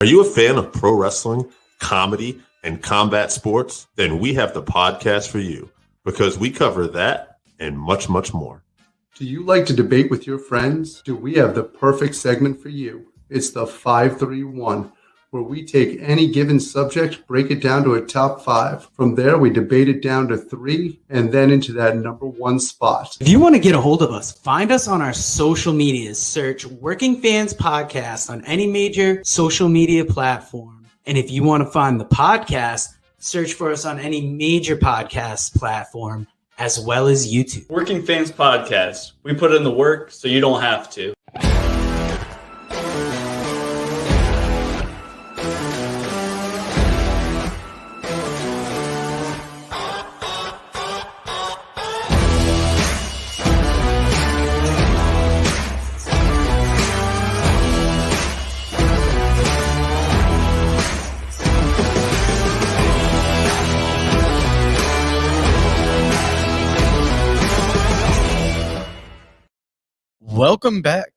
Are you a fan of pro wrestling, comedy, and combat sports? Then we have the podcast for you because we cover that and much, much more. Do you like to debate with your friends? Do we have the perfect segment for you? It's the 531, where we take any given subject, break it down to a top 5. From there, we debate it down to 3, and then into that number 1 spot. If you want to get a hold of us, find us on our social medias. Search Working Fans Podcast on any major social media platform. And if you want to find the podcast, search for us on any major podcast platform, as well as YouTube. Working Fans Podcast. We put in the work so you don't have to. Welcome back.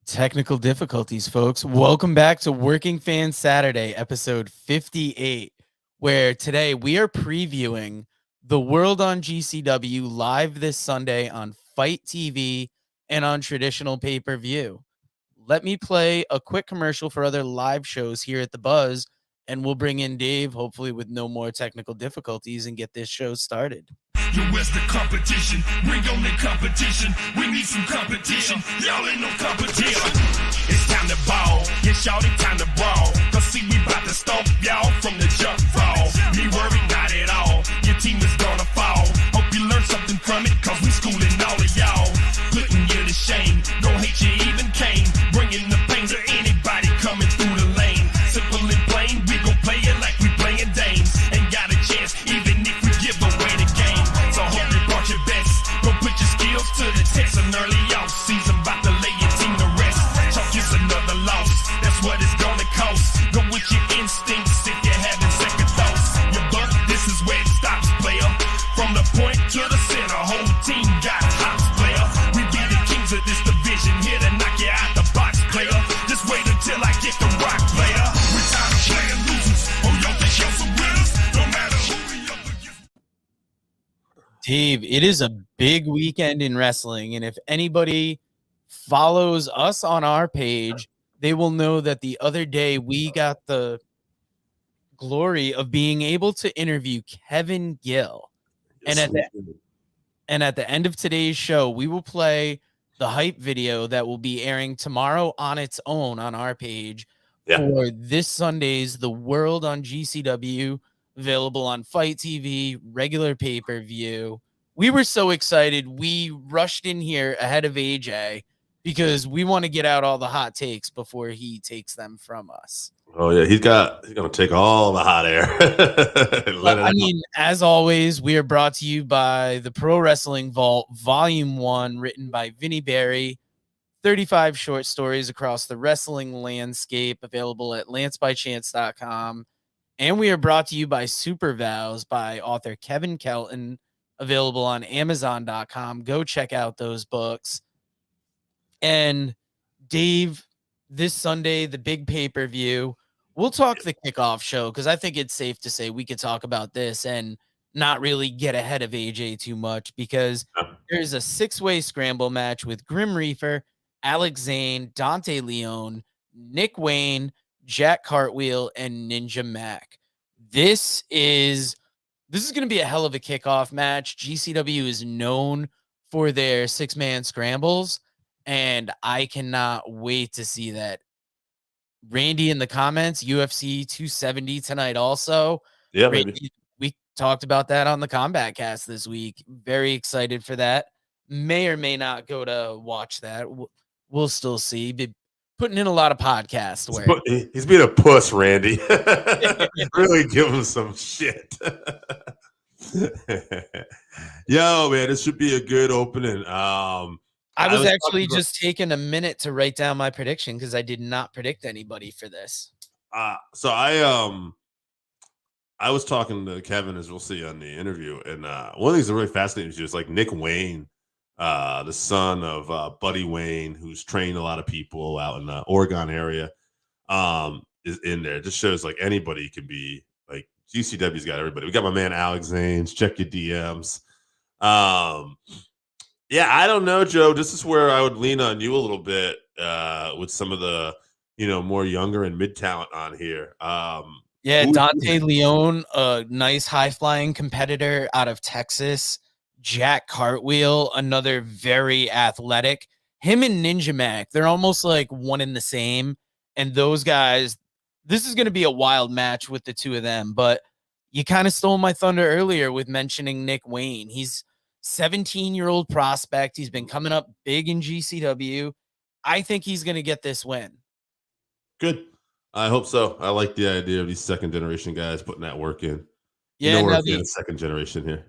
Technical difficulties, folks. Welcome back to Working Fans Saturday, episode 58, where today we are previewing the World on GCW live this Sunday on Fight TV and on traditional pay-per-view. Let me play a quick commercial for other live shows here at The Buzz, and we'll bring in Dave, hopefully with no more technical difficulties, and get this show started. Yo, where's the competition? Bring on the competition. We need some competition. Y'all ain't no competition. It's time to ball. Yeah, shawty, time to brawl. Cause see, we bout to stomp y'all from the jump ball. Me worry, not at all. Your team is gonna fall. Hope you learn something from it, cause we schooling all of y'all. Putting you to shame. Don't hate you even came. Bringing the pain to anybody coming through the lane. Simple and plain, we gon' play it like we playing dames. Ain't got a chance, even if we give away the game. So hope you brought your best. Go put your skills to the test. An early off season, about to lay your team to rest. Chalk is another loss. That's what it's gonna cost. Go with your instincts if you're having second thoughts. Your buck, this is where it stops, player. From the point to the center, whole team got hops, player. We be the kings of this division, here to knock you out the box, player. Just wait until I get the rock, player. We tired of playing losers. Oh, y'all think y'all some winners? No matter who we up against. Dave, it is a big weekend in wrestling, and if anybody follows us on our page, they will know that the other day we got the glory of being able to interview Kevin Gill. And at the end of today's show, we will play the hype video that will be airing tomorrow on its own on our page for this Sunday's The World on GCW, available on Fight TV, regular pay-per-view. We were so excited. We rushed in here ahead of AJ because we want to get out all the hot takes before he takes them from us. Oh, yeah. He's going to take all the hot air. As always, we are brought to you by the Pro Wrestling Vault, Volume 1, written by Vinnie Barry. 35 short stories across the wrestling landscape, available at lancebychance.com. And we are brought to you by Super Vows by author Kevin Kelton, available on Amazon.com. Go check out those books. And Dave, this Sunday, the big pay-per-view, we'll talk the kickoff show because I think it's safe to say we could talk about this and not really get ahead of AJ too much because there's a 6-way scramble match with Grim Reaper, Alex Zane, Dante Leone, Nick Wayne, Jack Cartwheel, and Ninja Mac. This is going to be a hell of a kickoff match. GCW is known for their 6-man scrambles, and I cannot wait to see that. Randy in the comments, UFC 270 tonight also. Yeah, Randy, maybe. we talked about that on the Combat Cast this week. Very excited for that. May or may not go to watch that. We'll still see. Be putting in a lot of podcast work. He's being a puss, Randy. Really give him some shit. Yo, man, this should be a good opening. I was actually just taking a minute to write down my prediction because I did not predict anybody for this. So I was talking to Kevin, as we'll see on the interview, and one of the things that really fascinates me is like Nick Wayne the son of Buddy Wayne, who's trained a lot of people out in the Oregon area, is in there. It just shows like anybody can be like GCW's got everybody. We got my man Alex Zanes. Check your DMs. Yeah, I don't know, Joe. This is where I would lean on you a little bit with some of the more younger and mid talent on here. Yeah, Dante Leone, a nice high flying competitor out of Texas. Jack Cartwheel, another very athletic. Him and Ninja Mac, they're almost like one in the same. And those guys, this is going to be a wild match with the two of them. But you kind of stole my thunder earlier with mentioning Nick Wayne. He's 17-year-old prospect. He's been coming up big in GCW. I think he's going to get this win. Good. I hope so. I like the idea of these second generation guys putting that work in. Yeah, we're in second generation here.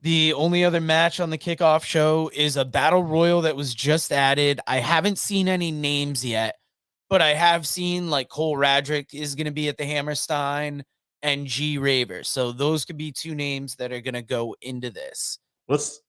The only other match on the kickoff show is a battle royal that was just added. I haven't seen any names yet, but I have seen like Cole Radrick is going to be at the Hammerstein and G Raver. So those could be two names that are going to go into this. Let's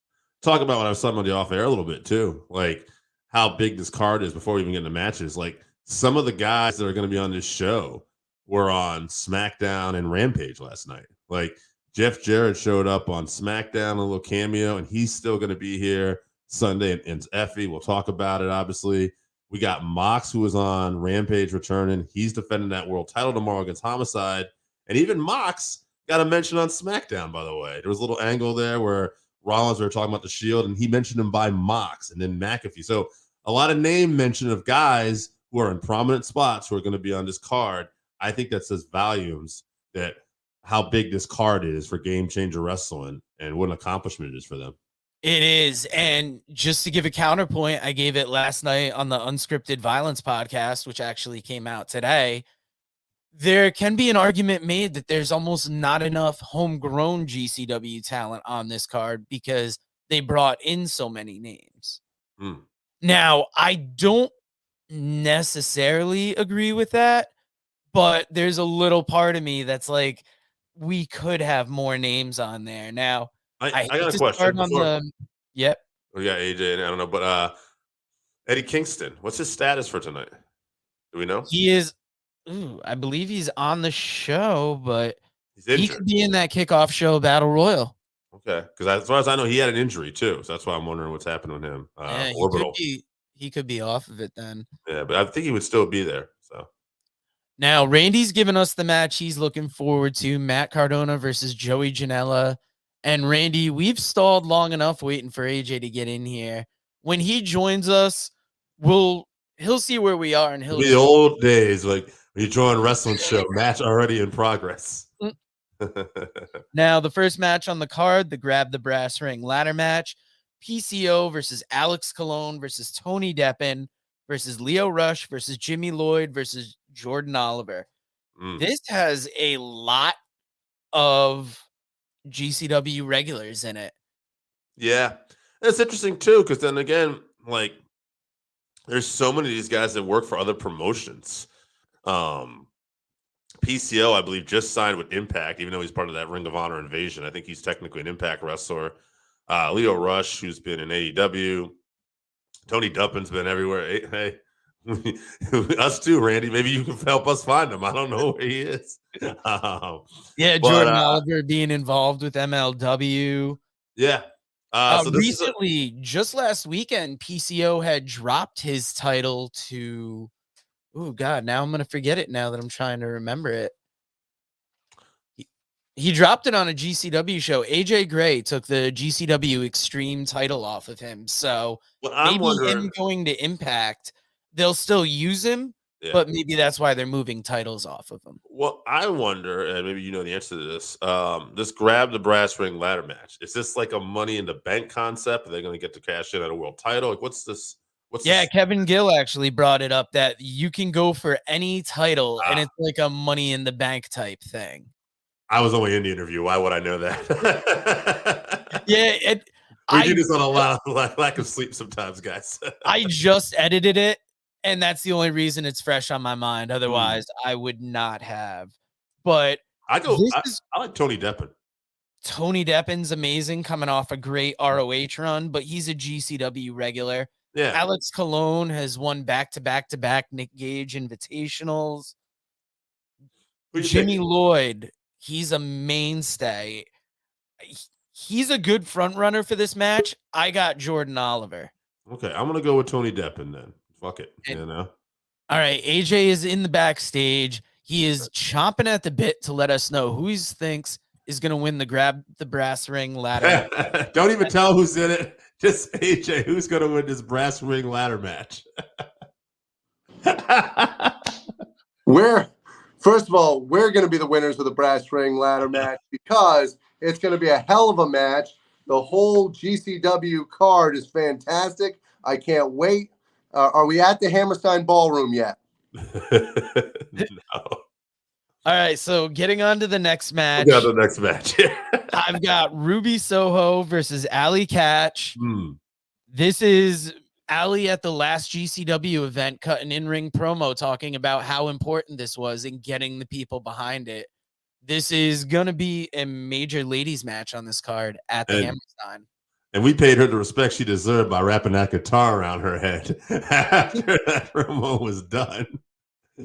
talk about what I was talking about the off air a little bit too. Like how big this card is before we even get into matches. Like some of the guys that are going to be on this show were on SmackDown and Rampage last night. Like Jeff Jarrett showed up on SmackDown, a little cameo, and he's still going to be here Sunday. And Effie, we'll talk about it, obviously. We got Mox, who was on Rampage returning. He's defending that world title tomorrow against Homicide. And even Mox got a mention on SmackDown, by the way. There was a little angle there where Rollins were talking about the Shield, and he mentioned him by Mox and then McAfee. So a lot of name mention of guys who are in prominent spots who are going to be on this card. I think that says volumes that how big this card is for Game Changer Wrestling and what an accomplishment it is for them. It is. And just to give a counterpoint, I gave it last night on the Unscripted Violence podcast, which actually came out today. There can be an argument made that there's almost not enough homegrown GCW talent on this card because they brought in so many names. Now, I don't necessarily agree with that, but there's a little part of me that's like, we could have more names on there. Now, I got a question. Yep. We got AJ, and I don't know, but Eddie Kingston, what's his status for tonight? Do we know? He is, I believe he's on the show, but he could be in that kickoff show battle royal. Okay, because as far as I know, he had an injury too, so that's why I'm wondering what's happening with him. Yeah, Orbital. He could be off of it then. Yeah, but I think he would still be there. So now Randy's given us the match he's looking forward to: Matt Cardona versus Joey Janella. And Randy, we've stalled long enough waiting for AJ to get in here. When he joins us, he'll see where we are, and he'll be the old days like when you join a wrestling show, match already in progress. Now, the first match on the card, the Grab the Brass Ring ladder match, PCO versus Alex Colon versus Tony Deppen versus Leo Rush versus Jimmy Lloyd versus Jordan Oliver. This has a lot of GCW regulars in it. Yeah, it's interesting too, because then again, like there's so many of these guys that work for other promotions. PCO, I believe, just signed with Impact, even though he's part of that Ring of Honor invasion. I think he's technically an Impact wrestler. Leo Rush, who's been in AEW. Tony Duppen's been everywhere. Hey, us too, Randy. Maybe you can help us find him. I don't know where he is. Jordan Oliver being involved with MLW. Yeah. So recently, just last weekend, PCO had dropped his title to... Oh, God, now I'm going to forget it now that I'm trying to remember it. He dropped it on a GCW show. AJ Gray took the GCW Extreme title off of him. So maybe him going to Impact, they'll still use him, but maybe that's why they're moving titles off of him. Well, I wonder, and maybe you know the answer to this, this Grab the Brass Ring ladder match. Is this like a Money in the Bank concept? Are they going to get to cash in at a world title? Like, what's this? Kevin Gill actually brought it up that you can go for any title and it's like a Money in the Bank type thing. I was only in the interview. Why would I know that? We do this on a lot of lack of sleep sometimes, guys. I just edited it, and that's the only reason it's fresh on my mind. Otherwise, I would not have. But I like Tony Deppen. Tony Deppin's amazing, coming off a great ROH run, but he's a GCW regular. Yeah. Alex Colon has won back-to-back Nick Gage invitationals. Jimmy Lloyd, he's a mainstay. He's a good front runner for this match. I got Jordan Oliver. Okay, I'm gonna go with Tony Deppin then. Fuck it, you know. All right, AJ is in the backstage. He is chomping at the bit to let us know who he thinks is going to win the grab the brass ring ladder. Don't even tell who's in it. Just AJ, who's going to win this brass ring ladder match? First of all, we're going to be the winners of the brass ring ladder match because it's going to be a hell of a match. The whole GCW card is fantastic. I can't wait. Are we at the Hammerstein Ballroom yet? No. All right, so getting on to the next match. I've got Ruby Soho versus Allie Catch. This is Allie at the last GCW event cut an in-ring promo talking about how important this was in getting the people behind it. This is going to be a major ladies match on this card at the Hammerstein. And we paid her the respect she deserved by wrapping that guitar around her head after that promo was done.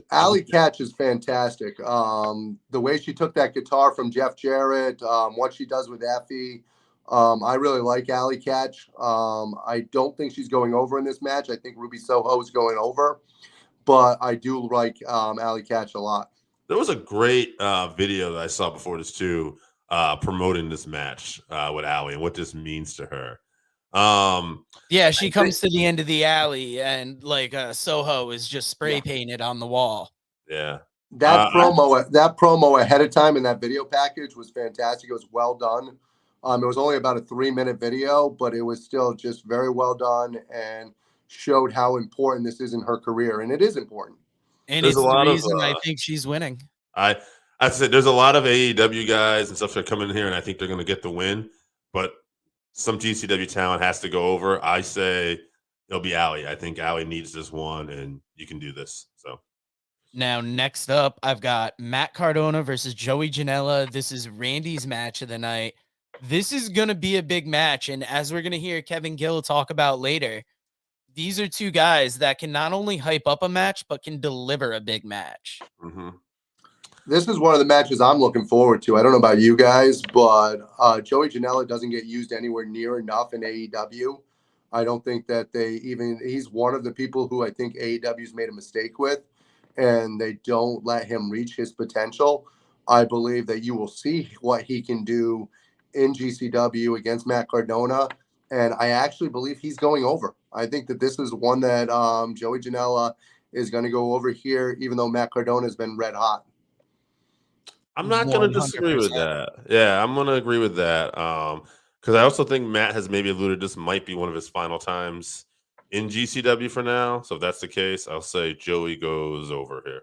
Allie Catch is fantastic. The way she took that guitar from Jeff Jarrett, what she does with Effie, I really like Allie Catch. I don't think she's going over in this match. I think Ruby Soho is going over, but I do like Allie Catch a lot. There was a great video that I saw before this too, promoting this match with Allie and what this means to her. Yeah, she comes to the end of the alley and like Soho is just spray painted on the wall. Yeah. That promo ahead of time in that video package was fantastic. It was well done. It was only about a 3-minute video, but it was still just very well done and showed how important this is in her career. And it is important. And it's the reason I think she's winning. I said there's a lot of AEW guys and stuff that come in here, and I think they're going to get the win. But some GCW talent has to go over. I say it'll be Allie. I think Allie needs this one, and you can do this. So now next up, I've got Matt Cardona versus Joey Janella. This is Randy's match of the night. This is going to be a big match, and as we're going to hear Kevin Gill talk about later, these are two guys that can not only hype up a match, but can deliver a big match. Mm-hmm. This is one of the matches I'm looking forward to. I don't know about you guys, but Joey Janela doesn't get used anywhere near enough in AEW. I don't think that he's one of the people who I think AEW's made a mistake with, and they don't let him reach his potential. I believe that you will see what he can do in GCW against Matt Cardona, and I actually believe he's going over. I think that this is one that Joey Janela is going to go over here, even though Matt Cardona has been red hot. I'm not going to disagree with that. Yeah, I'm going to agree with that. Because I also think Matt has maybe alluded this might be one of his final times in GCW for now. So if that's the case, I'll say Joey goes over here.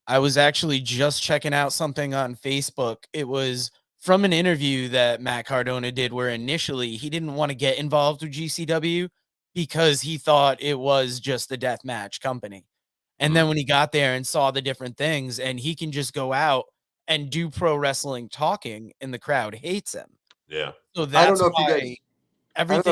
I was actually just checking out something on Facebook. It was from an interview that Matt Cardona did where initially he didn't want to get involved with GCW because he thought it was just a death match company. And then when he got there and saw the different things, and he can just go out and do pro wrestling talking, and the crowd hates him. Yeah. So that's I don't know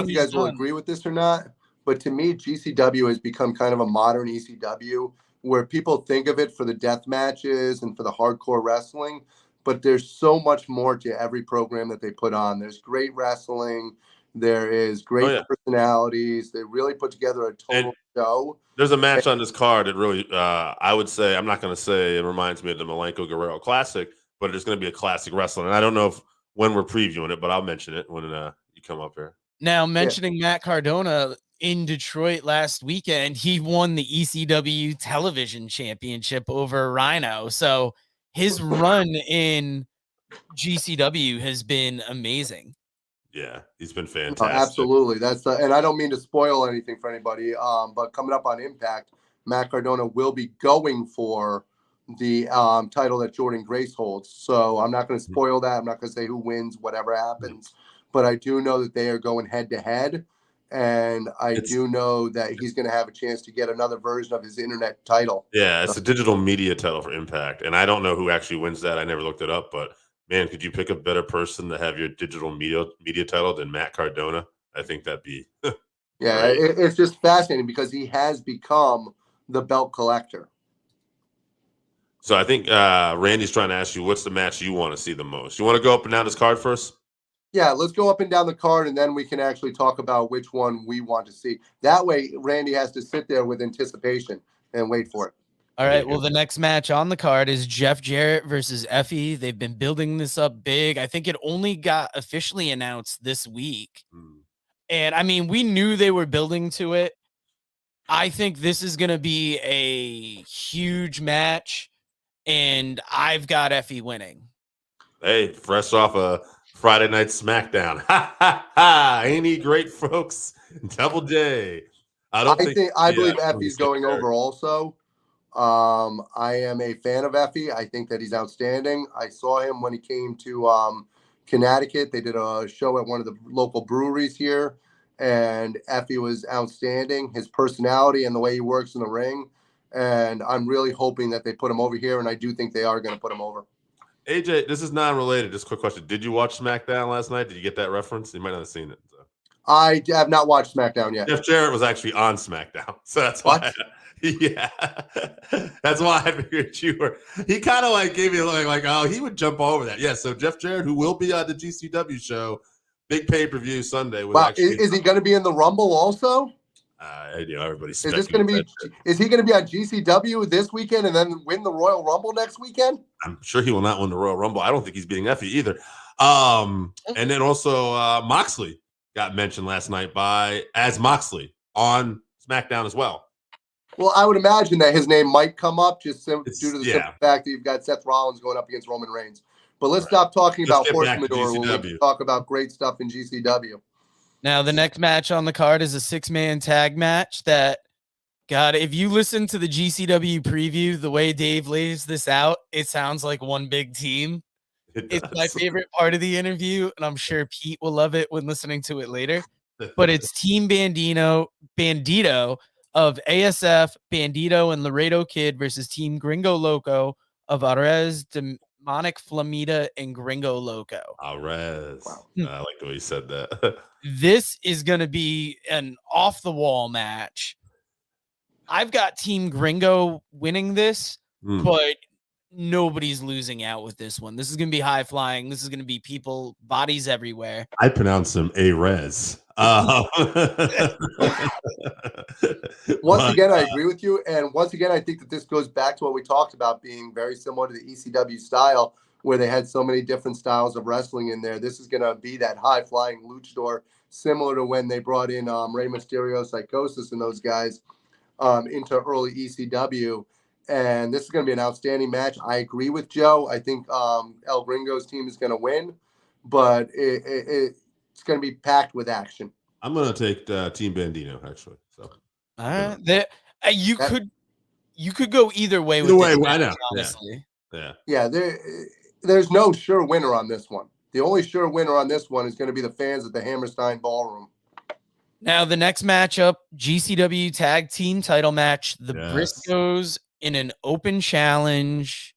if you guys will done. agree with this or not, but to me, GCW has become kind of a modern ECW where people think of it for the death matches and for the hardcore wrestling, but there's so much more to every program that they put on. There's great wrestling. There is great personalities. They really put together a total show. There's a match on this card that really, I would say, I'm not going to say it reminds me of the Malenko Guerrero Classic, but it's going to be a classic wrestling. And I don't know when we're previewing it, but I'll mention it when you come up here. Now, mentioning Matt Cardona in Detroit last weekend, he won the ECW television championship over Rhino. So his run in GCW has been amazing. Yeah, he's been fantastic. Absolutely. And I don't mean to spoil anything for anybody, but coming up on Impact, Matt Cardona will be going for the title that Jordan Grace holds. So I'm not going to spoil that. I'm not going to say who wins, whatever happens. But I do know that they are going head to head. And I do know that he's going to have a chance to get another version of his internet title. Yeah, it's a digital media title for Impact. And I don't know who actually wins that. I never looked it up, but Man, could you pick a better person to have your digital media title than Matt Cardona? I think that'd be Yeah, right. it's just fascinating because he has become the belt collector. So I think Randy's trying to ask you, what's the match you want to see the most? You want to go up and down this card first? Yeah, let's go up and down the card, and then we can actually talk about which one we want to see. That way, Randy has to sit there with anticipation and wait for it. All right. Well, the next match on the card is Jeff Jarrett versus Effie. They've been building this up big. I think it only got officially announced this week. And I mean, we knew they were building to it. I think this is going to be a huge match, and I've got Effie winning. Hey, fresh off a Friday Night SmackDown. Ha, ha, ha. Ain't he great, folks? Double J. I believe Effie's going over also. I am a fan of Effie. I think that he's outstanding. I saw him when he came to Connecticut. They did a show at one of the local breweries here, and Effie was outstanding. His personality and the way he works in the ring. And I'm really hoping that they put him over here, and I do think they are going to put him over. AJ, this is non-related. Just a quick question. Did you watch SmackDown last night? Did you get that reference? You might not have seen it. So. I have not watched SmackDown yet. Jeff Jarrett was actually on SmackDown. So that's why. Yeah. That's why I figured you were. He kind of like gave me a look like, oh, he would jump over that. Yeah. So Jeff Jarrett, who will be on the GCW show, big pay-per-view Sunday. Wow. Is he going to be in the Rumble also? Everybody's. Is he going to be on GCW this weekend and then win the Royal Rumble next weekend? I'm sure he will not win the Royal Rumble. I don't think he's beating Effie either. And then also Moxley got mentioned last night as Moxley on SmackDown as well. Well, I would imagine that his name might come up just due to the simple fact that you've got Seth Rollins going up against Roman Reigns. But let's stop talking about Horse Manure when we talk about great stuff in GCW. Now, the next match on the card is a 6-man tag match that, God, if you listen to the GCW preview, the way Dave lays this out, it sounds like one big team. It's my favorite part of the interview, and I'm sure Pete will love it when listening to it later. But it's Team Bandito of ASF, Bandito, and Laredo Kid versus Team Gringo Loco of Arez, Demonic Flamita, and Gringo Loco. Arez. Wow. I like the way you said that. This is going to be an off-the-wall match. I've got Team Gringo winning this, but nobody's losing out with this one. This is going to be high-flying. This is going to be people, bodies everywhere. I pronounce him Arez. Once again, I agree with you. And once again, I think that this goes back to what we talked about being very similar to the ECW style, where they had so many different styles of wrestling in there. This is going to be that high-flying luchador, similar to when they brought in Rey Mysterio, Psychosis, and those guys into early ECW. And this is going to be an outstanding match. I agree with Joe. I think El Gringo's team is going to win, but it's going to be packed with action. I'm going to take Team Bandito, actually. So, all right, you could go either way. Either way, I know. Honestly, yeah. There's no sure winner on this one. The only sure winner on this one is going to be the fans at the Hammerstein Ballroom. Now, the next matchup, GCW Tag Team Title match, the Briscoes in an open challenge.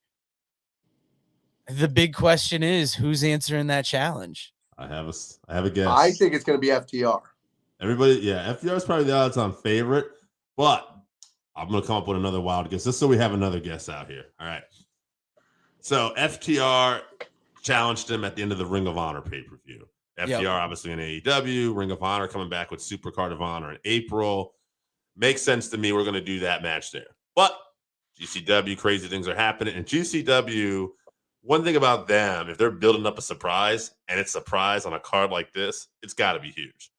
The big question is, who's answering that challenge? I have a guess. I think it's going to be FTR. FTR is probably the odds-on favorite, but I'm going to come up with another wild guess just so we have another guess out here. All right. So FTR challenged him at the end of the Ring of Honor pay-per-view. FTR obviously in AEW, Ring of Honor coming back with Supercard of Honor in April. Makes sense to me. We're going to do that match there. But GCW, crazy things are happening. And GCW, one thing about them, if they're building up a surprise and it's a surprise on a card like this, it's got to be huge.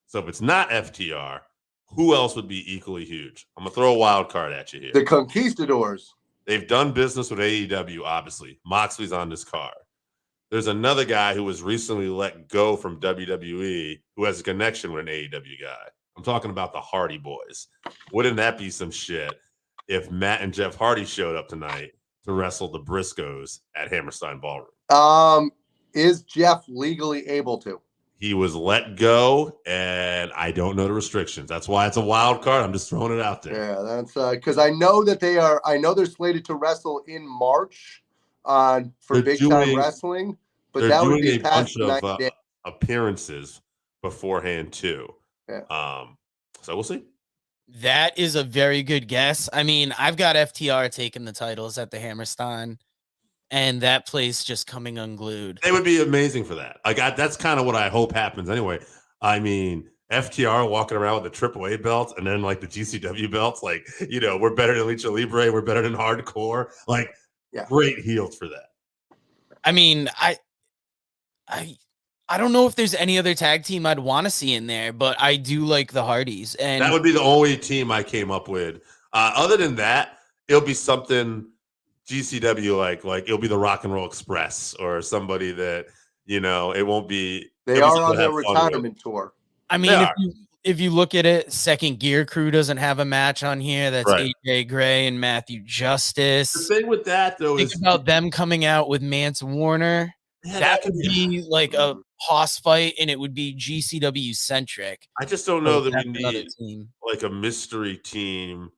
So if it's not FTR, who else would be equally huge? I'm going to throw a wild card at you here. The Conquistadors. They've done business with AEW, obviously. Moxley's on this card. There's another guy who was recently let go from WWE who has a connection with an AEW guy. I'm talking about the Hardy Boys. Wouldn't that be some shit if Matt and Jeff Hardy showed up tonight to wrestle the Briscoes at Hammerstein Ballroom? Is Jeff legally able to? He was let go, and I don't know the restrictions. That's why it's a wild card. I'm just throwing it out there. Yeah, that's because I know that they're slated to wrestle in March for They're big time doing- wrestling, but They're that would doing be a past bunch 90 of days. appearances beforehand too. Yeah. So we'll see. That is a very good guess. I mean, I've got FTR taking the titles at the Hammerstein, and that place just coming unglued. They would be amazing for that. That's kind of what I hope happens anyway. I mean, FTR walking around with the AAA belts and then like the GCW belts, like, we're better than Lucha Libre, we're better than Hardcore. Like, great heels for that. I mean, I don't know if there's any other tag team I'd want to see in there, but I do like the Hardys, and that would be the only team I came up with. Other than that, it'll be something GCW like it'll be the Rock and Roll Express or somebody that it won't be. They are on their retirement tour. I mean, if you look at it, Second Gear Crew doesn't have a match on here. That's right. AJ Gray and Matthew Justice. The thing with that though think is about them coming out with Mance Warner. That could be like a hoss fight, and it would be GCW centric. I just don't know that we need like a mystery team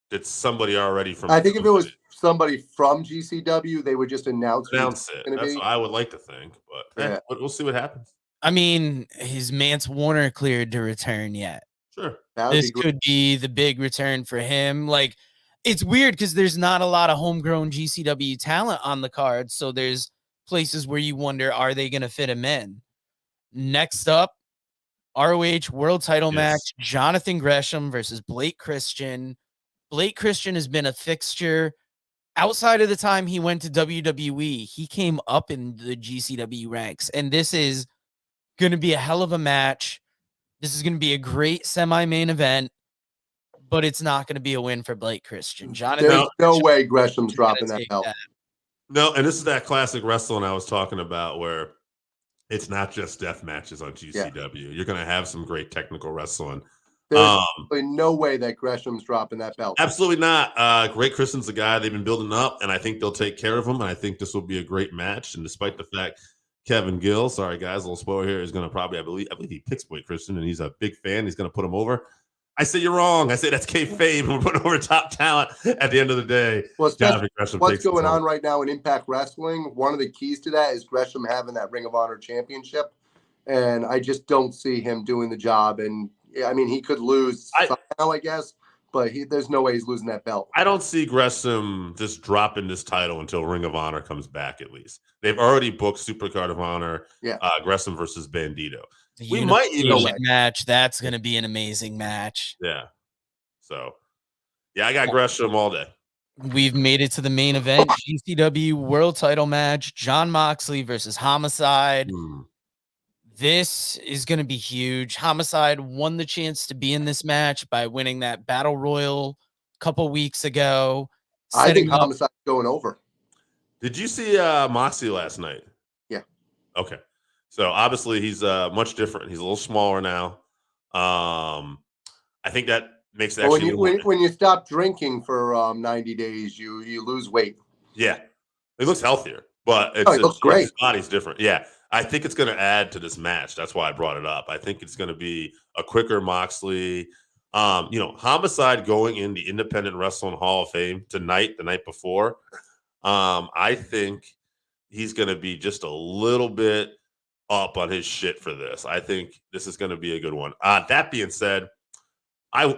that's somebody already from. I think if it was somebody from GCW, they would just announce it. That's what I would like to think, but we'll see what happens. I mean, is Mance Warner cleared to return yet? Sure. This could be the big return for him. Like, it's weird because there's not a lot of homegrown GCW talent on the card, so there's places where you wonder, are they going to fit him in? Next up, ROH World Title match, Jonathan Gresham versus Blake Christian. Blake Christian has been a fixture outside of the time he went to WWE. He came up in the GCW ranks, and this is going to be a hell of a match. This is going to be a great semi-main event, but it's not going to be a win for Blake Christian. Jonathan, there's no way Gresham's dropping that belt. No, and this is that classic wrestling I was talking about where it's not just death matches on GCW. Yeah. You're going to have some great technical wrestling. There's no way that Gresham's dropping that belt. Absolutely not. Great Christian's the guy they've been building up, and I think they'll take care of him, and I think this will be a great match. And despite the fact Kevin Gill, sorry guys, a little spoiler here, is going to probably, I believe he picks Blake Christian, and he's a big fan. He's going to put him over. I say you're wrong. I say that's kayfabe, and we're putting over top talent at the end of the day. Well, what's going on right now in Impact Wrestling, one of the keys to that is Gresham having that Ring of Honor championship, and I just don't see him doing the job. And I mean, he could lose somehow, I guess, but there's no way he's losing that belt. I don't see Gresham just dropping this title until Ring of Honor comes back, at least. They've already booked Supercard of Honor, Gresham versus Bandito. We might even match. That's going to be an amazing match. Yeah. So, I got Gresham all day. We've made it to the main event, GCW World Title match, Jon Moxley versus Homicide. This is going to be huge. Homicide won the chance to be in this match by winning that Battle Royal a couple weeks ago. I think Homicide's going over. Did you see Moxley last night? Yeah. Okay. So obviously he's much different. He's a little smaller now. I think that makes it when you stop drinking for 90 days, you lose weight. Yeah, he looks healthier, but he looks great. His body's different. Yeah, I think it's going to add to this match. That's why I brought it up. I think it's going to be a quicker Moxley. Homicide going in the Independent Wrestling Hall of Fame tonight, the night before. I think he's going to be just a little bit up on his shit for this. I think this is going to be a good one. That being said, I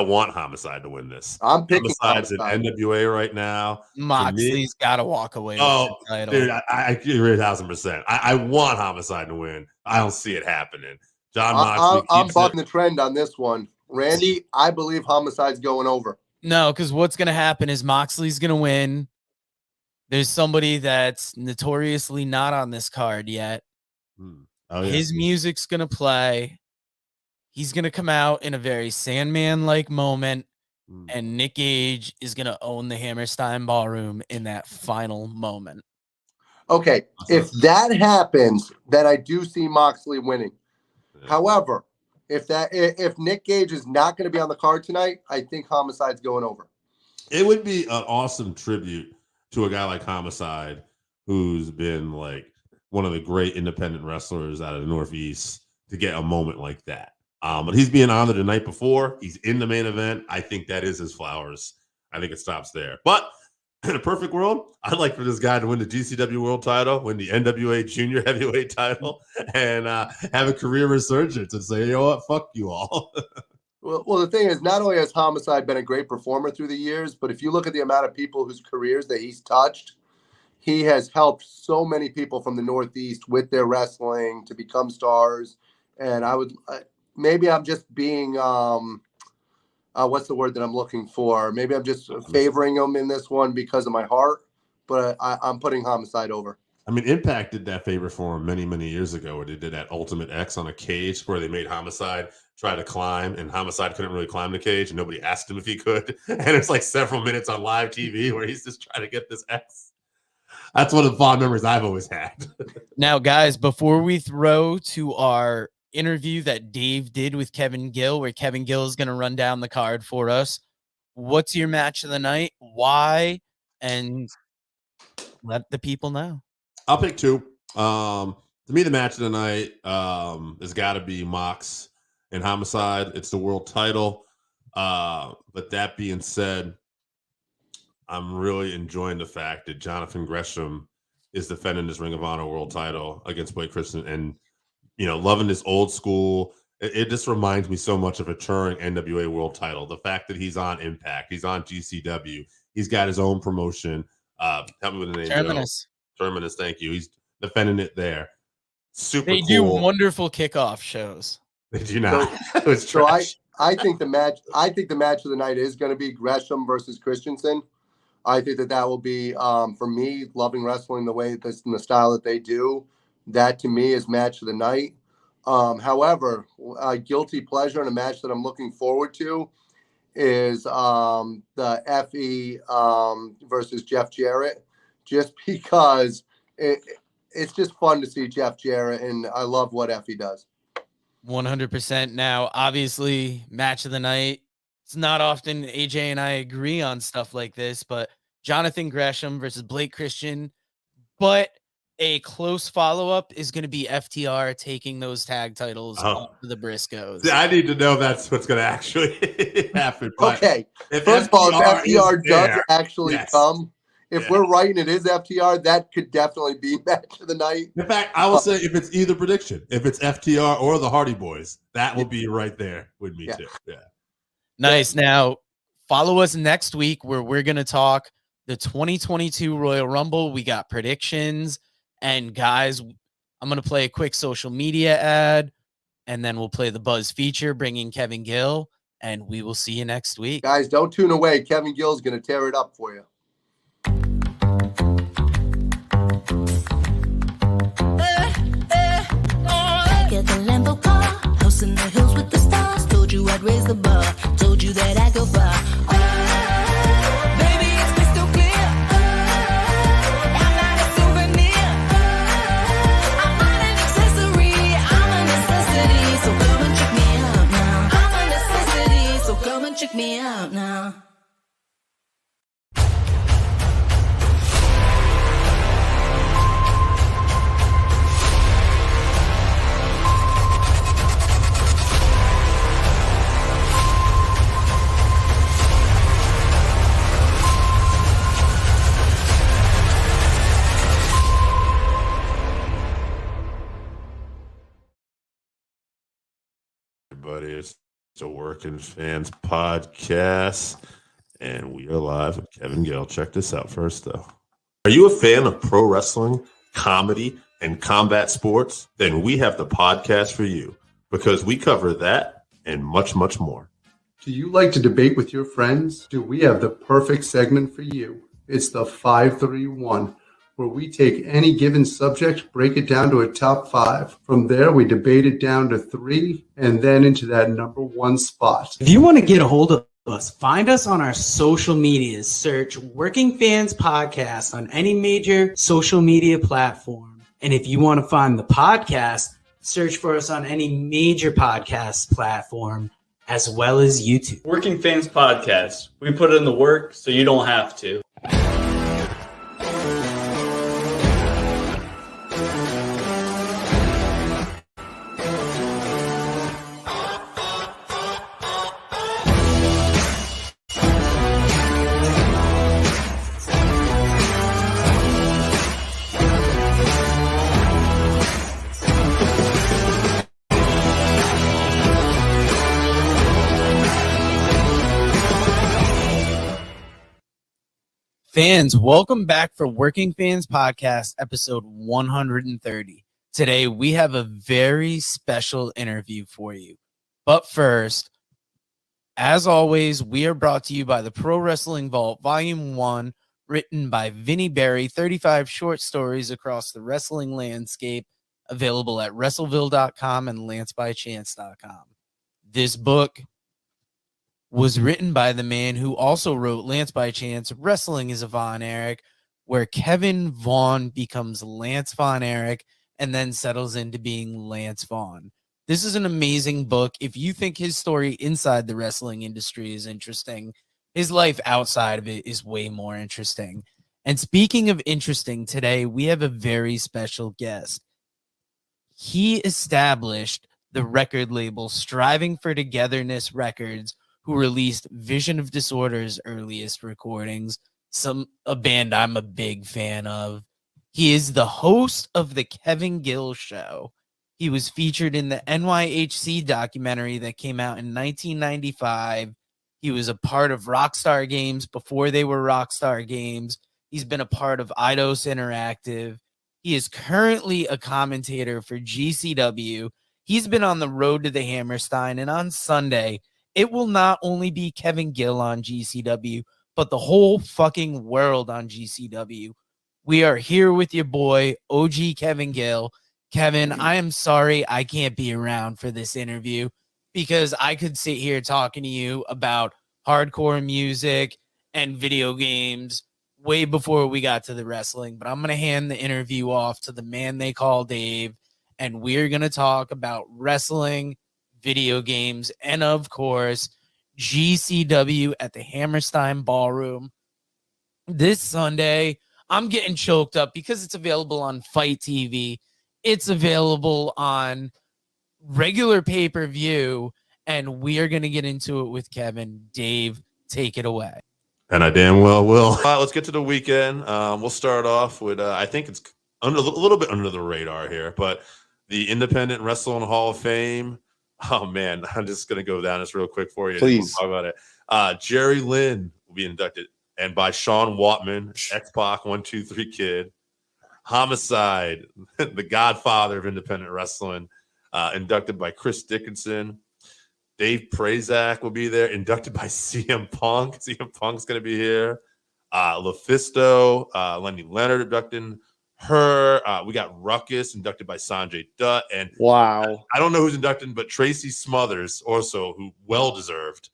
want Homicide to win this. I'm picking Homicide's in NWA right now. Moxley's got to walk away. With the title. Dude, I agree 1,000%. I want Homicide to win. I don't see it happening. Jon Moxley. I'm bucking the trend on this one. Randy, I believe Homicide's going over. No, because what's going to happen is Moxley's going to win. There's somebody that's notoriously not on this card yet. His music's going to play. He's going to come out in a very Sandman-like moment, and Nick Gage is going to own the Hammerstein Ballroom in that final moment. Okay, if that happens, then I do see Moxley winning. Yeah. However, if Nick Gage is not going to be on the card tonight, I think Homicide's going over. It would be an awesome tribute to a guy like Homicide, who's been like one of the great independent wrestlers out of the Northeast, to get a moment like that. But he's being honored the night before. He's in the main event. I think that is his flowers. I think it stops there. But in a perfect world, I'd like for this guy to win the GCW world title, win the NWA junior heavyweight title, and have a career resurgence and say, you know what, fuck you all. Well, the thing is, not only has Homicide been a great performer through the years, but if you look at the amount of people whose careers that he's touched, he has helped so many people from the Northeast with their wrestling to become stars. And I would, maybe I'm just being, what's the word that I'm looking for? Maybe I'm just favoring him in this one because of my heart, but I'm putting Homicide over. I mean, Impact did that favor for him many, many years ago, where they did that Ultimate X on a cage where they made Homicide try to climb, and Homicide couldn't really climb the cage, and nobody asked him if he could. And it's like several minutes on live TV where he's just trying to get this X. That's one of the fond memories I've always had. Now, guys, before we throw to our interview that Dave did with Kevin Gill, where Kevin Gill is going to run down the card for us, what's your match of the night? Why? And let the people know. I'll pick two. To me, the match of the night has got to be Mox and Homicide. It's the world title. But that being said, I'm really enjoying the fact that Jonathan Gresham is defending his Ring of Honor world title against Blake Christian, and loving this old school. It just reminds me so much of a touring NWA world title. The fact that he's on Impact, he's on GCW, he's got his own promotion. Help me with the name. Terminus, thank you. He's defending it there. Super They cool. do wonderful kickoff shows. They do not. So I think the match of the night is going to be Gresham versus Christensen. I think that will be, for me, loving wrestling the way this in the style that they do. That to me is match of the night. However, guilty pleasure and a match that I'm looking forward to is the Effie versus Jeff Jarrett, just because it's just fun to see Jeff Jarrett, and I love what Effie does. 100%. Now, obviously, match of the night. It's not often AJ and I agree on stuff like this, but Jonathan Gresham versus Blake Christian. But a close follow-up is going to be FTR taking those tag titles off of the Briscoes. I need to know that's what's going to actually happen. Okay. First of all, if FTR does actually come, if we're right and it is FTR, that could definitely be match of the night. In fact, I will say if it's either prediction, if it's FTR or the Hardy Boys, that will be right there with me too. Yeah. Nice. Now, follow us next week where we're going to talk the 2022 Royal Rumble. We got predictions. And guys, I'm going to play a quick social media ad, and then we'll play the Buzz feature, bringing Kevin Gill, and we will see you next week. Guys, don't tune away. Kevin Gill is going to tear it up for you. Get the Lambo car, house in the hills with the stars. Told you I'd raise the bar, told you that I'd go far. Baby, it's crystal clear. I'm not a souvenir. I'm not an accessory. I'm a necessity. So come and check me out now. I'm a necessity. So come and check me out now. Everybody, it's a Working Fans podcast, and we are live with Kevin Gill. Check this out first, though. Are you a fan of pro wrestling, comedy, and combat sports? Then we have the podcast for you, because we cover that and much, much more. Do you like to debate with your friends? Do we have the perfect segment for you? It's the 531, where we take any given subject, break it down to a top 5. From there, we debate it down to 3, and then into that number 1 spot. If you want to get a hold of us, find us on our social medias. Search Working Fans Podcast on any major social media platform. And if you want to find the podcast, search for us on any major podcast platform, as well as YouTube. Working Fans Podcast. We put in the work so you don't have to. Fans, welcome back for Working Fans Podcast, episode 130. Today, we have a very special interview for you. But first, as always, we are brought to you by the Pro Wrestling Vault, Volume 1, written by Vinnie Berry, 35 short stories across the wrestling landscape, available at WrestleVille.com and LanceByChance.com. This book was written by the man who also wrote Lance by Chance, Wrestling is a Von Erich, where Kevin Vaughn becomes Lance Von Erich and then settles into being Lance Vaughn. This is an amazing book. If you think his story inside the wrestling industry is interesting, his life outside of it is way more interesting. And speaking of interesting, today we have a very special guest. He established the record label Striving for Togetherness Records, who released Vision of Disorder's earliest recordings, a band I'm a big fan of. He is the host of The Kevin Gill Show. He was featured in the NYHC documentary that came out in 1995. He was a part of Rockstar Games before they were Rockstar Games. He's been a part of Eidos Interactive. He is currently a commentator for GCW. He's been on the road to the Hammerstein, and on Sunday, it will not only be Kevin Gill on GCW, but the whole fucking world on GCW. We are here with your boy, OG Kevin Gill. Kevin, I am sorry I can't be around for this interview because I could sit here talking to you about hardcore music and video games way before we got to the wrestling, but I'm going to hand the interview off to the man they call Dave, and we're going to talk about wrestling, video games, and of course, GCW at the Hammerstein Ballroom this Sunday. I'm getting choked up because it's available on Fight TV. It's available on regular pay-per-view, and we are going to get into it with Kevin. Dave, take it away. And I damn well will. Let's get to the weekend. We'll start off with, I think it's a little bit under the radar here, but the Independent Wrestling Hall of Fame. Oh, man, I'm just going to go down this real quick for you. Please. We'll talk about it. Jerry Lynn will be inducted, and by Sean Watman, X-Pac 123 Kid. Homicide, the godfather of independent wrestling, inducted by Chris Dickinson. Dave Prazak will be there, inducted by CM Punk. CM Punk's going to be here. LuFisto, Lenny Leonard inducting her. We got Ruckus inducted by Sanjay Dutt. And wow. I don't know who's inducted, but Tracy Smothers also, who well-deserved,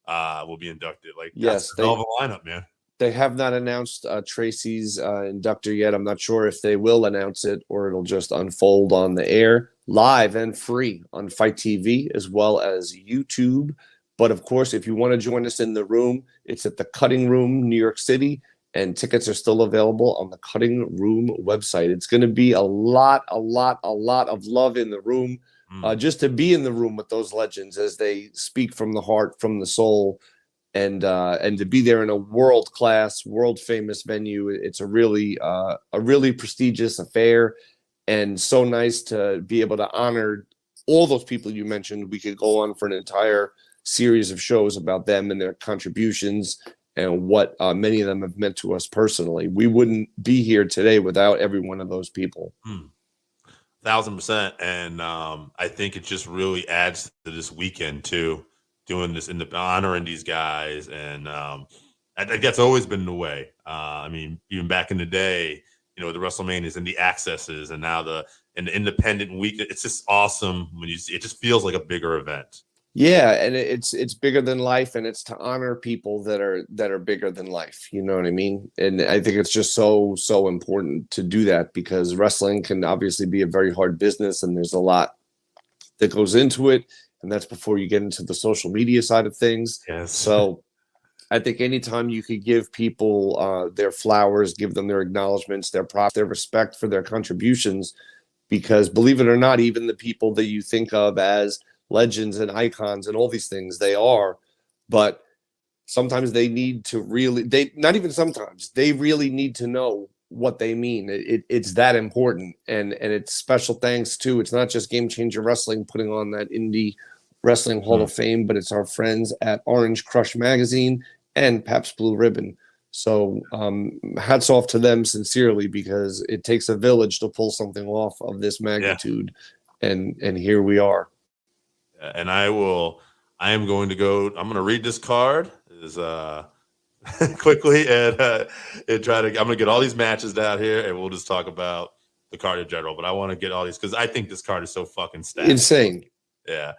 will be inducted. Like, yes, that's a hell of a lineup, man. They have not announced Tracy's inductor yet. I'm not sure if they will announce it or it'll just unfold on the air, live and free on Fight TV as well as YouTube. But of course, if you want to join us in the room, it's at the Cutting Room, New York City, and tickets are still available on the Cutting Room website. It's going to be a lot of love in the room, just to be in the room with those legends as they speak from the heart, from the soul. And to be there in a world-class, world-famous venue, it's a really prestigious affair, and so nice to be able to honor all those people you mentioned. We could go on for an entire series of shows about them and their contributions and what many of them have meant to us personally. We wouldn't be here today without every one of those people. 1,000%, and I think it just really adds to this weekend too. Doing this in the honoring these guys, and I think that's always been the way. I mean, even back in the day, you know, the WrestleManias and the accesses, and now the independent week. It's just awesome when you see. It just feels like a bigger event. Yeah, and it's bigger than life, and it's to honor people that are bigger than life. You know what I mean? And I think it's just so important to do that because wrestling can obviously be a very hard business, and there's a lot that goes into it. And that's before you get into the social media side of things. Yes. So I think anytime you could give people their flowers, give them their acknowledgments, their props, their respect for their contributions, because believe it or not, even the people that you think of as legends and icons and all these things, they are. But sometimes they need to really, they really need to know what they mean. It's that important. And it's special thanks too. It's not just Game Changer Wrestling putting on that indie Wrestling Hall of Fame, but it's our friends at Orange Crush Magazine and Pabst Blue Ribbon. So hats off to them sincerely, because it takes a village to pull something off of this magnitude. And here we are. And I'm going to read this card quickly and I'm going to get all these matches down here, and we'll just talk about the card in general. But I want to get all these because I think this card is so fucking stacked. Insane. Yeah.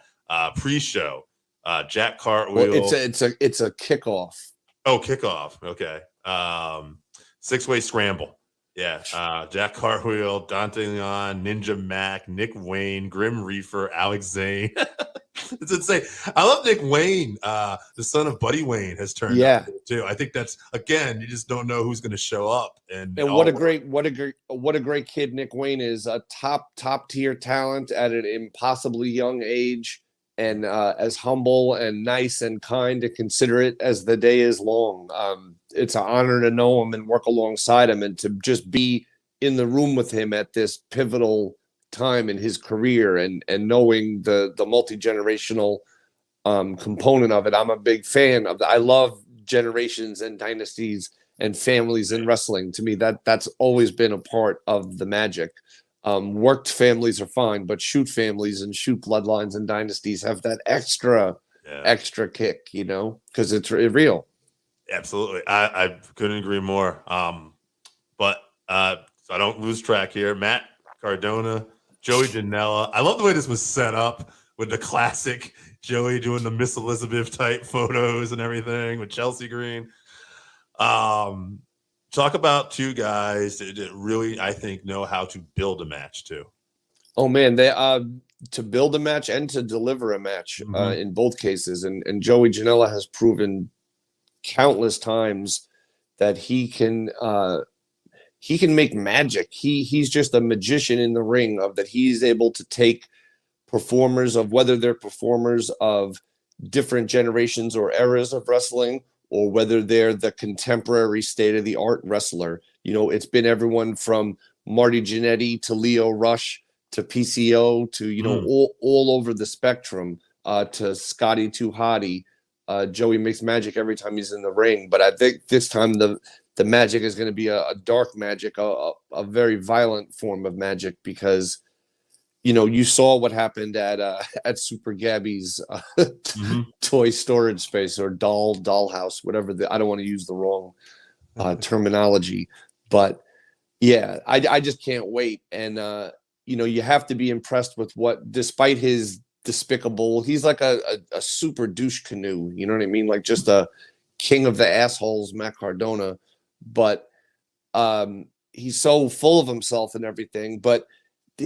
Pre-show, Jack Cartwheel. Well, it's a kickoff. Oh, kickoff. Okay. 6-way scramble. Yeah. Jack Cartwheel, Dante Leone, Ninja Mac, Nick Wayne, Grim Reaper, Alex Zane. It's insane. I love Nick Wayne. The son of Buddy Wayne has turned up too. I think that's, again, you just don't know who's going to show up. And what a great kid Nick Wayne is. A top tier talent at an impossibly young age, and as humble and nice and kind and considerate as the day is long. It's an honor to know him and work alongside him, and to just be in the room with him at this pivotal time in his career, and knowing the multi-generational component of it. I'm a big fan of that. I love generations and dynasties and families in wrestling. To me, that's always been a part of the magic. Worked families are fine, but shoot families and shoot bloodlines and dynasties have that extra kick, because it's real. Absolutely. I couldn't agree more. But so I don't lose track here. Matt Cardona, Joey Janella. I love the way this was set up with the classic Joey doing the Miss Elizabeth type photos and everything with Chelsea Green. Talk about two guys that really, I think, know how to build a match too. Oh man, they to build a match and to deliver a match in both cases. And Joey Janella has proven countless times that he can make magic. He's just a magician in the ring, of that he's able to take performers, of whether they're performers of different generations or eras of wrestling, or whether they're the contemporary state-of-the-art wrestler. It's been everyone from Marty Jannetty to Leo Rush to PCO to, all over the spectrum, to Scotty Too Hottie. Joey makes magic every time he's in the ring. But I think this time the magic is going to be a dark magic, a very violent form of magic, because you saw what happened at Super Gabby's toy storage space, or dollhouse, whatever. I don't want to use the wrong terminology, but yeah, I just can't wait. And you have to be impressed with what, despite his despicable, he's like a super douche canoe. You know what I mean? Like just a king of the assholes, Matt Cardona. But he's so full of himself and everything. But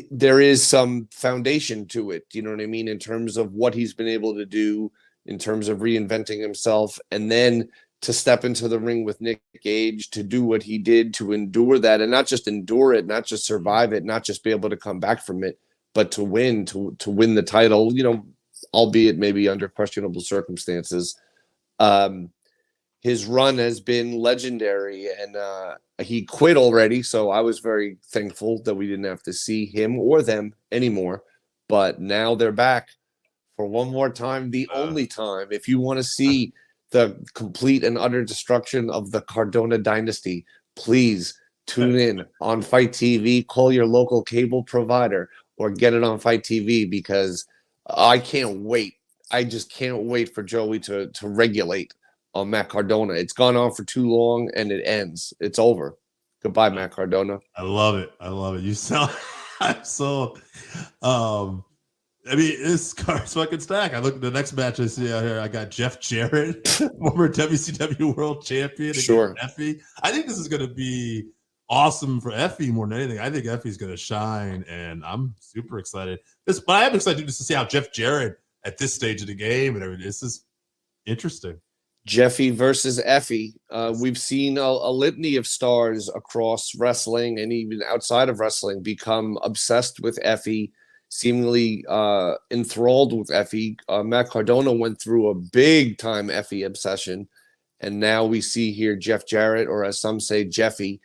there is some foundation to it, you know what I mean, in terms of what he's been able to do, in terms of reinventing himself, and then to step into the ring with Nick Gage, to do what he did, to endure that, and not just endure it, not just survive it, not just be able to come back from it, but to win the title, albeit maybe under questionable circumstances. His run has been legendary, and he quit already, so I was very thankful that we didn't have to see him or them anymore. But now they're back for one more time, the only time. If you want to see the complete and utter destruction of the Cardona dynasty, please tune in on Fight TV. Call your local cable provider or get it on Fight TV, because I can't wait. I just can't wait for Joey to regulate on Matt Cardona. It's gone on for too long, and it ends. It's over. Goodbye, Matt Cardona. I love it. You sound I'm so this card's fucking stacked. I look at the next match I see out here. I got Jeff Jarrett, former WCW World Champion, against Effie. I think this is going to be awesome for Effie more than anything. I think Effie's going to shine, and I'm super excited. But I am excited just to see how Jeff Jarrett at this stage of the game and everything. This is interesting. Jeffy versus Effie. We've seen a litany of stars across wrestling and even outside of wrestling become obsessed with Effie, seemingly enthralled with Effie. Matt Cardona went through a big time Effie obsession, and now we see here Jeff Jarrett, or as some say, Jeffy,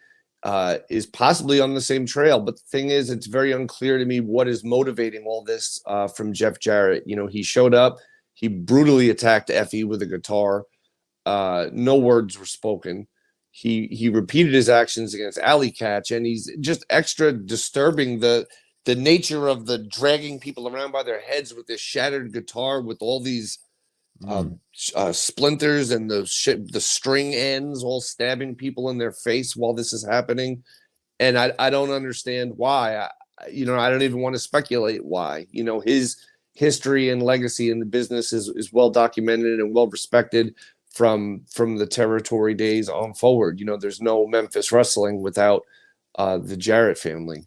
is possibly on the same trail. But the thing is, it's very unclear to me what is motivating all this from Jeff Jarrett. He showed up, he brutally attacked Effie with a guitar. No words were spoken. he repeated his actions against Alley Catch, and he's just extra disturbing the nature of the dragging people around by their heads with this shattered guitar with all these splinters and the string ends all stabbing people in their face while this is happening. And I don't understand why. I don't even want to speculate why. His history and legacy in the business is well documented and well respected from the territory days on forward. There's no Memphis wrestling without the Jarrett family.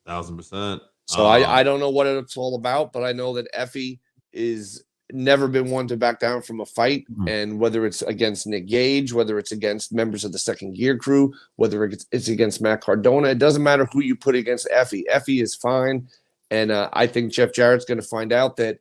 1,000%. So I don't know what it's all about, but I know that Effie is never been one to back down from a fight. And whether it's against Nick Gage, whether it's against members of the Second Gear crew, whether it's against Matt Cardona, it doesn't matter who you put against Effie. Effie is fine. And I think Jeff Jarrett's going to find out that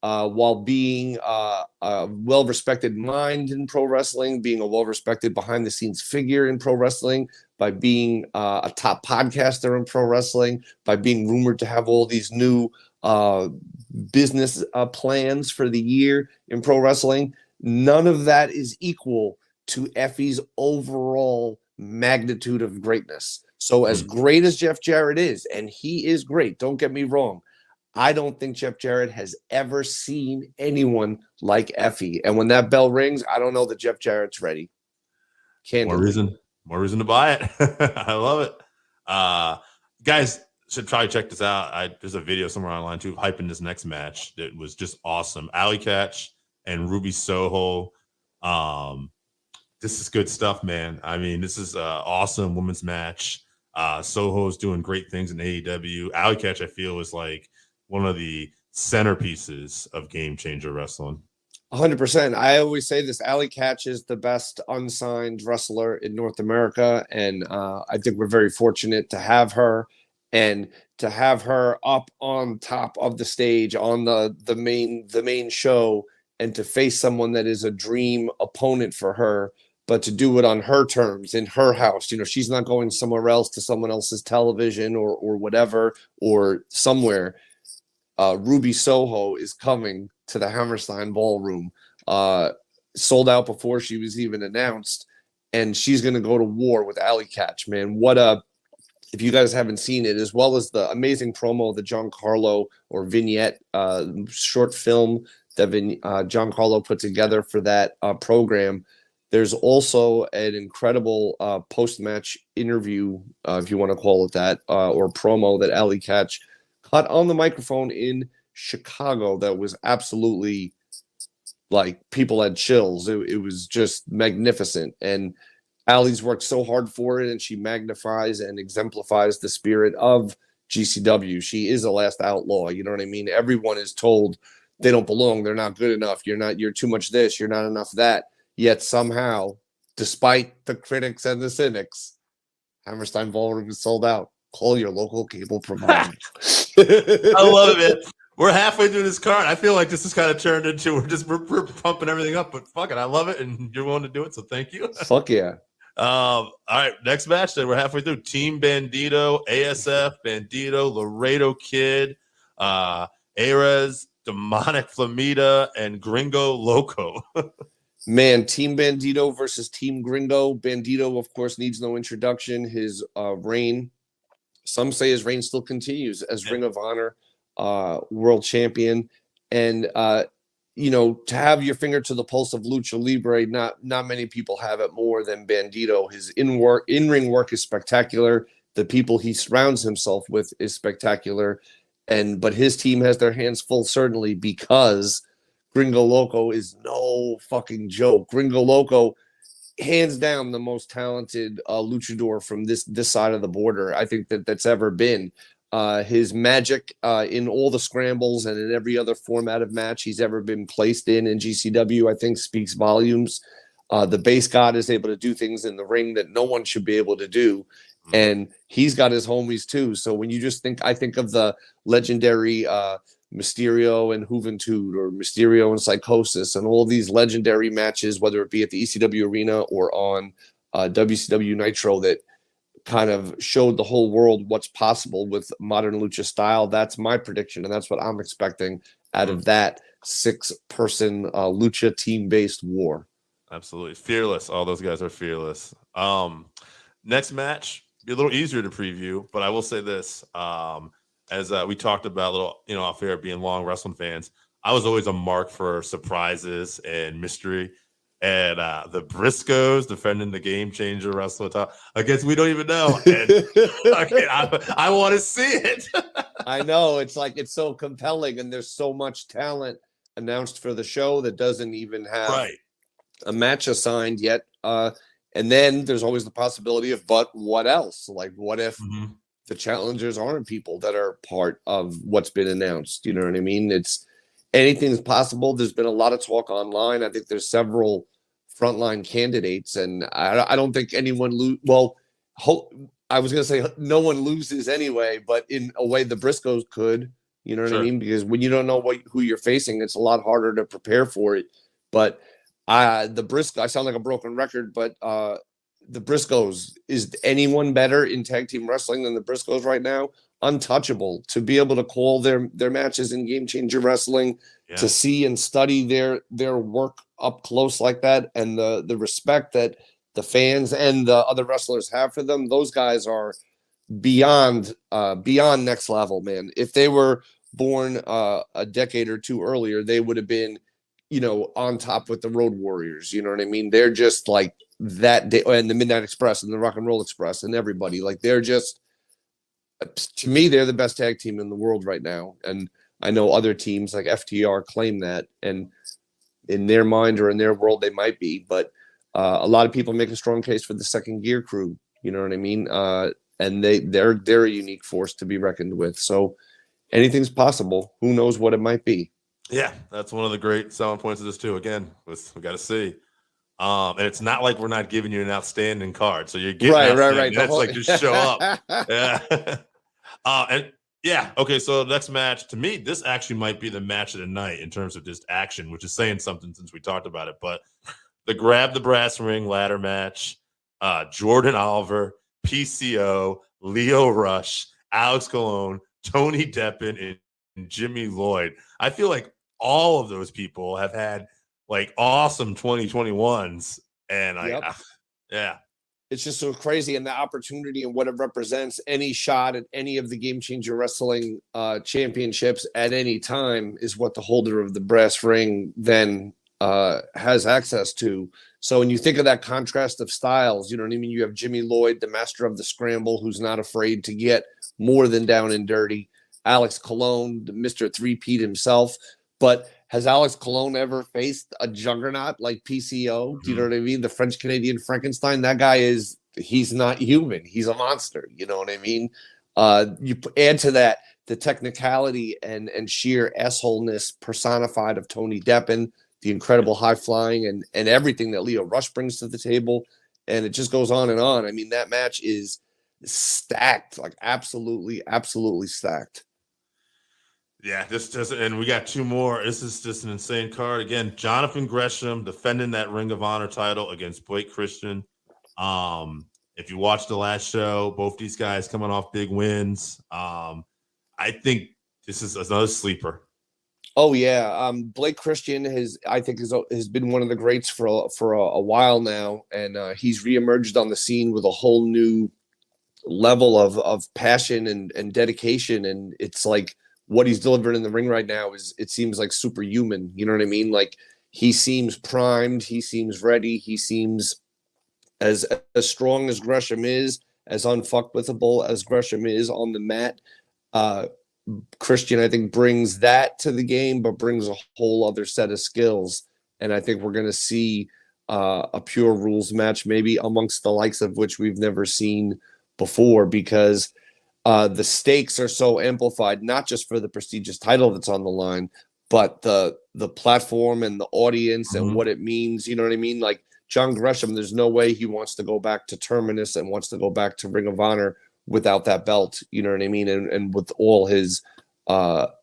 while being a well-respected mind in pro wrestling, being a well-respected behind-the-scenes figure in pro wrestling, by being a top podcaster in pro wrestling, by being rumored to have all these new business plans for the year in pro wrestling, none of that is equal to Effie's overall magnitude of greatness. So as great as Jeff Jarrett is, and he is great, don't get me wrong, I don't think Jeff Jarrett has ever seen anyone like Effie. And when that bell rings, I don't know that Jeff Jarrett's ready. More reason to buy it. I love it. Guys should probably check this out. There's a video somewhere online too hyping this next match that was just awesome. Alley Catch and Ruby Soho. This is good stuff, man. I mean, this is an awesome women's match. Soho's doing great things in AEW. Alley Catch, I feel, is like one of the centerpieces of Game Changer Wrestling. 100%. I always say this: Alley Catch is the best unsigned wrestler in North America, and I think we're very fortunate to have her, and to have her up on top of the stage on the main show, and to face someone that is a dream opponent for her, but to do it on her terms in her house. She's not going somewhere else to someone else's television or whatever or somewhere. Ruby Soho is coming to the Hammerstein Ballroom, sold out before she was even announced, and she's going to go to war with Alley Catch, man. If you guys haven't seen it, as well as the amazing promo, the Giancarlo or vignette short film that Giancarlo put together for that program, there's also an incredible post-match interview, if you want to call it that, or promo that Alley Catch cut on the microphone in Chicago that was absolutely, like, people had chills. It was just magnificent. And Allie's worked so hard for it, and she magnifies and exemplifies the spirit of GCW. She is a last outlaw. You know what I mean? Everyone is told they don't belong. They're not good enough. You're too much this. You're not enough that. Yet somehow, despite the critics and the cynics, Hammerstein Ballroom is sold out. Call your local cable provider. I love it, man. We're halfway through this card. I feel like this is kind of turned into we're pumping everything up, but fuck it, I love it, and you're willing to do it, so thank you. Fuck yeah. All right, next match. Then we're halfway through. Team Bandito, ASF, Bandito, Laredo Kid, Ares, Demonic Flamita, and Gringo Loco. Man, Team Bandito versus Team Gringo. Bandito, of course, needs no introduction. His reign, some say his reign still continues as Ring of Honor world champion. And, to have your finger to the pulse of Lucha Libre, not many people have it more than Bandito. His in-ring work is spectacular. The people he surrounds himself with is spectacular. But his team has their hands full, certainly, because Gringo Loco is no fucking joke. Gringo Loco, hands down, the most talented luchador from this side of the border, I think, that's ever been. His magic in all the scrambles and in every other format of match he's ever been placed in GCW, I think, speaks volumes. The base god is able to do things in the ring that no one should be able to do. And he's got his homies too. So when you just I think of the legendary Mysterio and Juventud, or Mysterio and Psychosis, and all these legendary matches, whether it be at the ECW arena or on WCW Nitro, that kind of showed the whole world what's possible with modern lucha style. That's my prediction, and that's what I'm expecting out of that 6-person lucha team-based war. Absolutely. Fearless. All those guys are fearless. Next match, be a little easier to preview, but I will say this. As we talked about a little, off air being long wrestling fans, I was always a mark for surprises and mystery. And the Briscoes defending the Game Changer wrestler against we don't even know. And, okay, I want to see it. I know. It's like it's so compelling, and there's so much talent announced for the show that doesn't even have a match assigned yet. And then there's always the possibility of, but what else? Like, what if the challengers aren't people that are part of what's been announced? You know what I mean? Anything's possible. There's been a lot of talk online. I think there's several frontline candidates, and I don't think anyone I was going to say no one loses anyway, but in a way the Briscoes could, you know what I mean? Because when you don't know who you're facing, it's a lot harder to prepare for it. But the Briscoes, I sound like a broken record, but the Briscoes, is anyone better in tag team wrestling than the Briscoes right now? Untouchable. To be able to call their matches in Game Changer Wrestling, to see and study their work up close like that, and the respect that the fans and the other wrestlers have for them, those guys are beyond next level, man. If they were born a decade or two earlier, they would have been, on top with the Road Warriors. You know what I mean? They're just like that day, and the Midnight Express and the Rock and Roll Express and everybody. Like, they're just, to me, they're the best tag team in the world right now. And I know other teams like FTR claim that, and in their mind or in their world, they might be. But a lot of people make a strong case for the Second Gear crew. You know what I mean? And they're a unique force to be reckoned with. So anything's possible. Who knows what it might be? Yeah, that's one of the great selling points of this too. Again, we got to see. And it's not like we're not giving you an outstanding card. So you're getting right. That's like just show up. Yeah. Okay. So next match, to me, this actually might be the match of the night in terms of just action, which is saying something since we talked about it. But the Grab the Brass Ring ladder match, Jordan Oliver, PCO, Leo Rush, Alex Colon, Tony Deppen, and Jimmy Lloyd. I feel like all of those people have had like awesome 2021s, and it's just so crazy, and the opportunity and what it represents. Any shot at any of the Game Changer Wrestling championships at any time is what the holder of the brass ring then has access to. So when you think of that contrast of styles, you know what I mean? You have Jimmy Lloyd, the master of the scramble, who's not afraid to get more than down and dirty. Alex Colon, the Mr. Three-Peat himself. But has Alex Colon ever faced a juggernaut like PCO? Do you know what I mean? The French-Canadian Frankenstein. That guy he's not human. He's a monster. You know what I mean? You add to that the technicality and sheer assholeness personified of Tony Deppen, the incredible high flying and everything that Leo Rush brings to the table. And it just goes on and on. I mean, that match is stacked, like absolutely stacked. Yeah, and we got two more. This is just an insane card. Again, Jonathan Gresham defending that Ring of Honor title against Blake Christian. If you watched the last show, both these guys coming off big wins. I think this is another sleeper. Oh yeah, Blake Christian has been one of the greats for a while now, and he's reemerged on the scene with a whole new level of passion and dedication, and it's like what he's delivered in the ring right now it seems like superhuman. You know what I mean? Like, he seems primed, he seems ready, he seems as strong as Gresham is, as unfuckwithable as Gresham is on the mat. Christian, I think, brings that to the game, but brings a whole other set of skills. And I think we're going to see a pure rules match, maybe amongst the likes of which we've never seen before, because the stakes are so amplified, not just for the prestigious title that's on the line, but the platform and the audience and what it means. You know what I mean? Like, John Gresham, there's no way he wants to go back to Terminus and wants to go back to Ring of Honor without that belt. You know what I mean? And with all his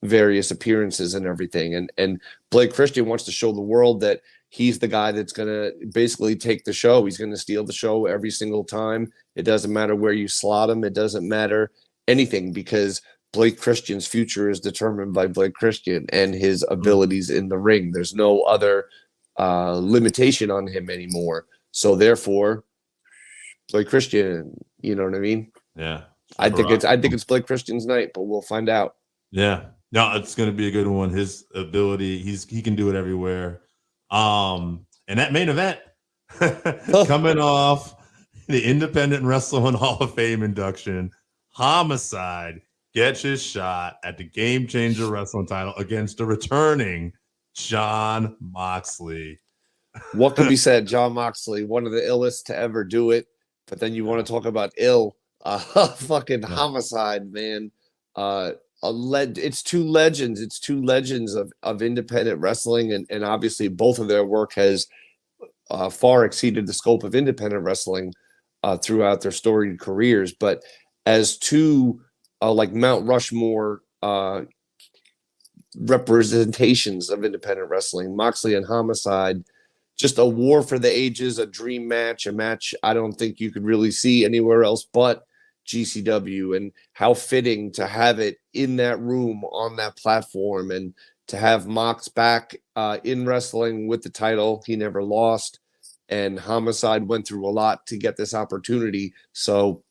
various appearances and everything. And Blake Christian wants to show the world that he's the guy that's going to basically take the show. He's going to steal the show every single time. It doesn't matter where you slot him. It doesn't matter anything, because Blake Christian's future is determined by Blake Christian and his abilities in the ring. There's no other limitation on him anymore. So therefore, Blake Christian, you know what I mean? Yeah. I think it's Blake Christian's night, but we'll find out. Yeah. No, it's going to be a good one. His ability, he can do it everywhere. And that main event coming off the Independent Wrestling Hall of Fame induction, Homicide gets his shot at the Game Changer Wrestling title against the returning Jon Moxley. What could be said? Jon Moxley, one of the illest to ever do it. But then you want to talk about ill, fucking Homicide, man. It's two legends. It's two legends of independent wrestling, and obviously both of their work has far exceeded the scope of independent wrestling throughout their storied careers. But as two like Mount Rushmore representations of independent wrestling, Moxley and Homicide, just a war for the ages, a dream match, a match I don't think you could really see anywhere else but GCW, and how fitting to have it in that room on that platform, and to have Mox back in wrestling with the title. He never lost, and Homicide went through a lot to get this opportunity. So,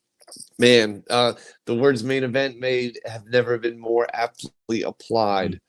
man, the words main event made have never been more aptly applied